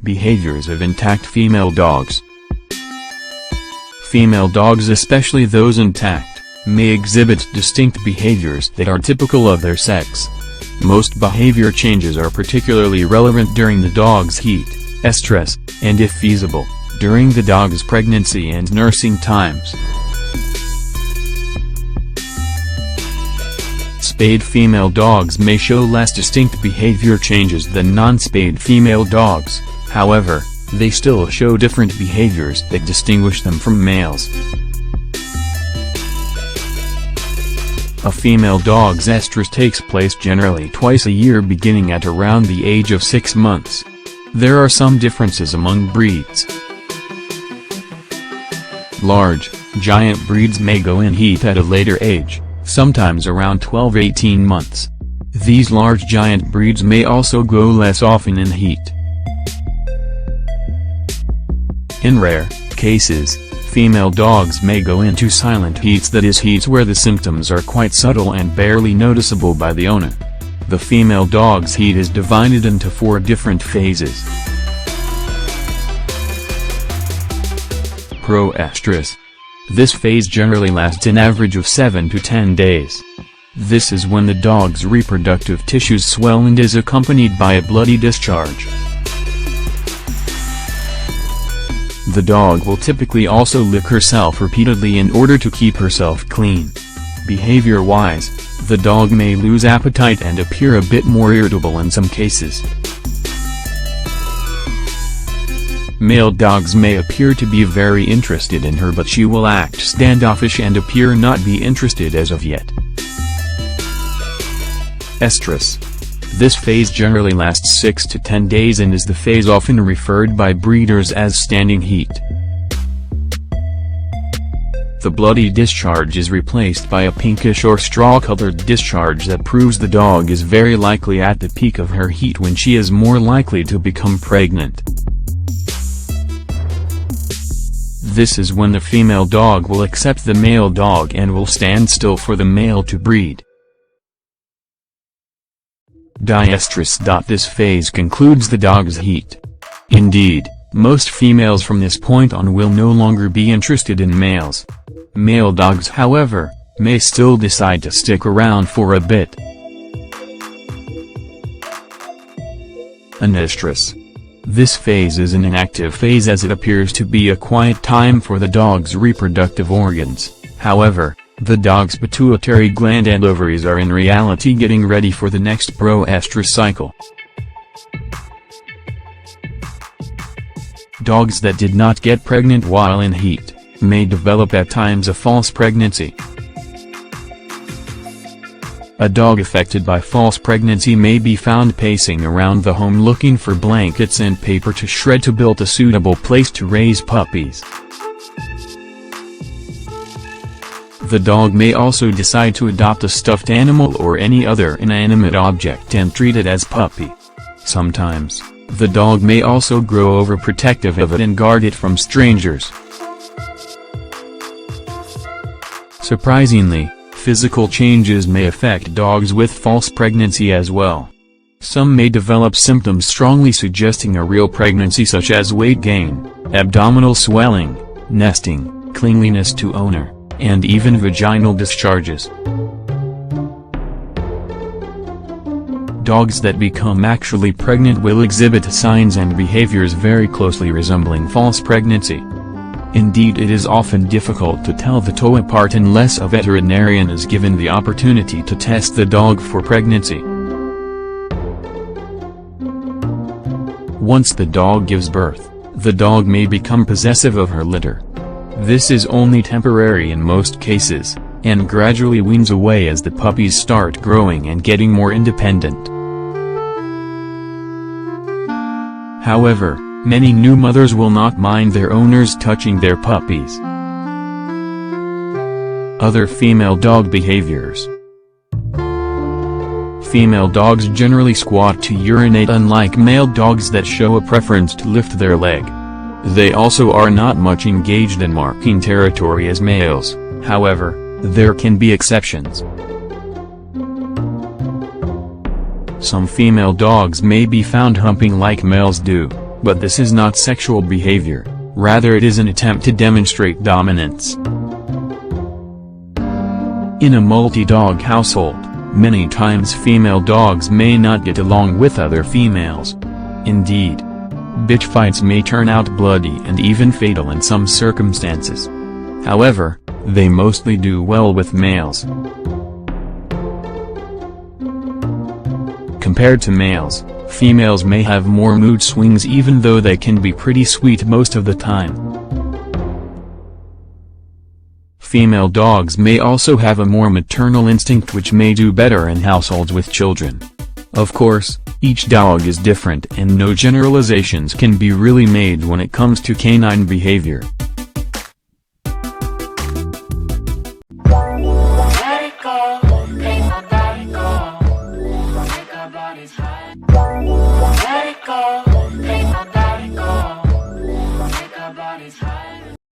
Behaviors of intact female dogs. Female dogs, especially those intact, may exhibit distinct behaviors that are typical of their sex. Most behavior changes are particularly relevant during the dog's heat, estrus, and if feasible, during the dog's pregnancy and nursing times. Spayed female dogs may show less distinct behavior changes than non-spayed female dogs, however, they still show different behaviors that distinguish them from males. A female dog's estrus takes place generally twice a year beginning at around the age of 6 months. There are some differences among breeds. Large, giant breeds may go in heat at a later age, sometimes around 12–18 months. These large giant breeds may also go less often in heat. In rare cases, female dogs may go into silent heats, that is, heats where the symptoms are quite subtle and barely noticeable by the owner. The female dog's heat is divided into 4 different phases. Proestrus. This phase generally lasts an average of 7 to 10 days. This is when the dog's reproductive tissues swell and is accompanied by a bloody discharge. The dog will typically also lick herself repeatedly in order to keep herself clean. Behavior-wise, the dog may lose appetite and appear a bit more irritable in some cases. Male dogs may appear to be very interested in her, but she will act standoffish and appear not be interested as of yet. Estrus. This phase generally lasts 6 to 10 days and is the phase often referred by breeders as standing heat. The bloody discharge is replaced by a pinkish or straw-colored discharge that proves the dog is very likely at the peak of her heat when she is more likely to become pregnant. This is when the female dog will accept the male dog and will stand still for the male to breed. Diestrus. This phase concludes the dog's heat. Indeed, most females from this point on will no longer be interested in males. Male dogs, however, may still decide to stick around for a bit. Anestrus. This phase is an inactive phase as it appears to be a quiet time for the dog's reproductive organs. However, the dog's pituitary gland and ovaries are in reality getting ready for the next proestrus cycle. Dogs that did not get pregnant while in heat may develop at times a false pregnancy. A dog affected by false pregnancy may be found pacing around the home looking for blankets and paper to shred to build a suitable place to raise puppies. The dog may also decide to adopt a stuffed animal or any other inanimate object and treat it as puppy. Sometimes, the dog may also grow overprotective of it and guard it from strangers. Surprisingly, physical changes may affect dogs with false pregnancy as well. Some may develop symptoms strongly suggesting a real pregnancy, such as weight gain, abdominal swelling, nesting, clinginess to owner, and even vaginal discharges. Dogs that become actually pregnant will exhibit signs and behaviors very closely resembling false pregnancy. Indeed, it is often difficult to tell the two apart unless a veterinarian is given the opportunity to test the dog for pregnancy. Once the dog gives birth, the dog may become possessive of her litter. This is only temporary in most cases, and gradually weans away as the puppies start growing and getting more independent. However, many new mothers will not mind their owners touching their puppies. Other female dog behaviors. Female dogs generally squat to urinate, unlike male dogs that show a preference to lift their leg. They also are not much engaged in marking territory as males, however, there can be exceptions. Some female dogs may be found humping like males do, but this is not sexual behavior, rather it is an attempt to demonstrate dominance. In a multi-dog household, many times female dogs may not get along with other females. Indeed, bitch fights may turn out bloody and even fatal in some circumstances. However, they mostly do well with males. Compared to males, females may have more mood swings even though they can be pretty sweet most of the time. Female dogs may also have a more maternal instinct which may do better in households with children. Of course, each dog is different and no generalizations can be really made when it comes to canine behavior. Let it go.